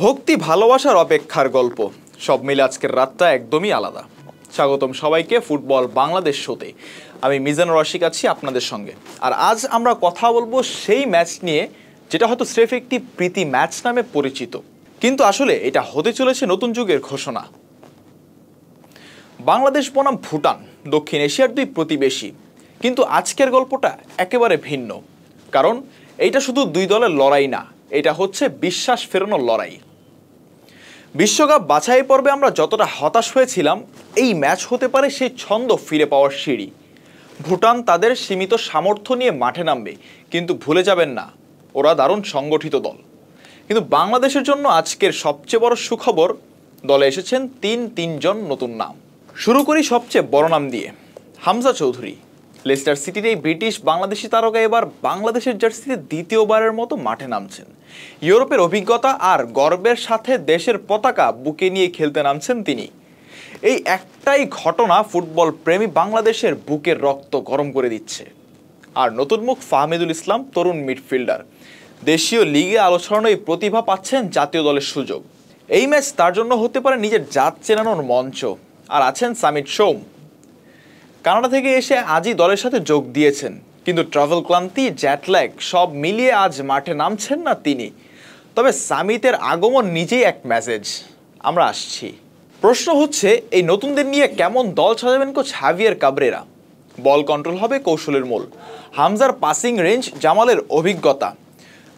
ভক্তি ভালোবাসার অপেক্ষার গল্প সব মিলে আজকের রাতটা একদমই আলাদা। স্বাগতম সবাইকে ফুটবল বাংলাদেশ শোতে। আমি মিজানুর রশিক আছি আপনাদের সঙ্গে। আর আজ আমরা কথা বলবো সেই ম্যাচ নিয়ে যেটা হয়তো স্রেফ একটি প্রীতি ম্যাচ নামে পরিচিত, কিন্তু আসলে এটা হতে চলেছে নতুন যুগের ঘোষণা। বাংলাদেশ বনাম ভুটান দক্ষিণ এশিয়ার দুই প্রতিবেশী, কিন্তু আজকের গল্পটা একেবারে ভিন্ন। কারণ এইটা শুধু দুই দলের লড়াই না, এটা হচ্ছে বিশ্বাস ফেরানোর লড়াই। বিশ্বকাপ বাছাই পর্বে আমরা যতটা হতাশ হয়েছিলাম, এই ম্যাচ হতে পারে সেই ছন্দ ফিরে পাওয়ার সিঁড়ি। ভুটান তাদের সীমিত সামর্থ্য নিয়ে মাঠে নামবে, কিন্তু ভুলে যাবেন না ওরা দারুণ সংগঠিত দল। কিন্তু বাংলাদেশের জন্য আজকের সবচেয়ে বড় সুখবর, দলে এসেছেন তিনজন নতুন নাম। শুরু করি সবচেয়ে বড় নাম দিয়ে, হামজা চৌধুরী। লেস্টার সিটির এই ব্রিটিশ বাংলাদেশি তারকা এবার বাংলাদেশের জার্সিতে দ্বিতীয়বারের মতো মাঠে নামছেন। ইউরোপের অভিজ্ঞতা আর গর্বের সাথে দেশের পতাকা বুকে নিয়ে খেলতে নামছেন তিনি। এই একটাই ঘটনা ফুটবল প্রেমী বাংলাদেশের বুকের রক্ত গরম করে দিচ্ছে। আর নতুন মুখ ফাহমিদুল ইসলাম, তরুণ মিডফিল্ডার, দেশীয় লিগে আলো ছড়ানো এই প্রতিভা পাচ্ছেন জাতীয় দলের সুযোগ। এই ম্যাচ তার জন্য হতে পারে নিজের জাত চেনানোর মঞ্চ। আর আছেন সামিত সোম, কানাডা থেকে এসে আজই দলের সাথে যোগ দিয়েছেন, কিন্তু ট্রাভেল ক্লান্তি, জ্যাটল্যাগ সব মিলিয়ে আজ মাঠে নামছেন না তিনি। তবে সামিতের আগমন নিজেই এক মেসেজ, আমরা আসছি। প্রশ্ন হচ্ছে, এই নতুনদের নিয়ে কেমন দল সাজাবেন coach Javier Cabrera? Ball control হবে কৌশলের মূল, হামজার পাসিং রেঞ্জ, জামালের অভিজ্ঞতা,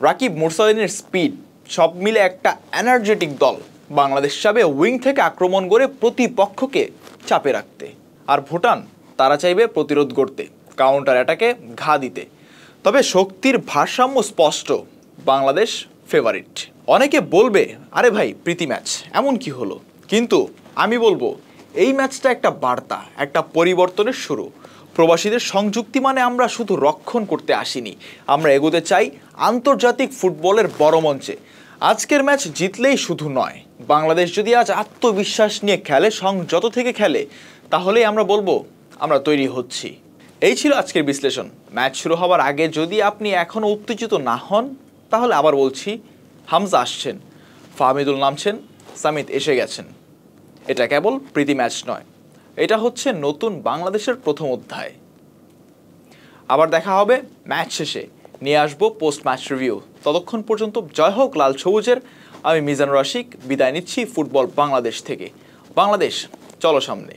রাকিব মুরসালিনের স্পিড, সব মিলে একটা এনার্জেটিক দল বাংলাদেশ চাবে উইং থেকে আক্রমণ করে প্রতিপক্ষকে চাপে রাখতে। আর ভুটান, তারা চাইবে প্রতিরোধ করতে, কাউন্টার অ্যাটাকে ঘা দিতে। তবে শক্তির ভারসাম্য স্পষ্ট, বাংলাদেশ ফেভারিট। অনেকে বলবে, আরে ভাই প্রীতি ম্যাচ, এমন কি হলো? কিন্তু আমি বলবো, এই ম্যাচটা একটা বার্তা, একটা পরিবর্তনের শুরু। প্রবাসীদের সংযুক্তি মানে আমরা শুধু রক্ষণ করতে আসিনি, আমরা এগোতে চাই আন্তর্জাতিক ফুটবলের বড় মঞ্চে। আজকের ম্যাচ জিতলেই শুধু নয়, বাংলাদেশ যদি আজ আত্মবিশ্বাস নিয়ে খেলে, সংযত থেকে খেলে, তাহলেই আমরা বলবো আমরা তৈরি হচ্ছি। এই ছিল আজকের বিশ্লেষণ। ম্যাচ শুরু হওয়ার আগে যদি আপনি এখনও উত্তেজিত না হন, তাহলে আবার বলছি, হামজা আসছেন, ফাহমিদুল নামছেন, সামিত এসে গেছেন। এটা কেবল প্রীতি ম্যাচ নয়, এটা হচ্ছে নতুন বাংলাদেশের প্রথম অধ্যায়। আবার দেখা হবে ম্যাচ শেষে, নিয়ে আসবো পোস্ট ম্যাচ রিভিউ। ততক্ষণ পর্যন্ত জয় হোক লাল সবুজের। আমি মিজানুর রশিক বিদায় নিচ্ছি ফুটবল বাংলাদেশ থেকে। বাংলাদেশ চলো সামনে।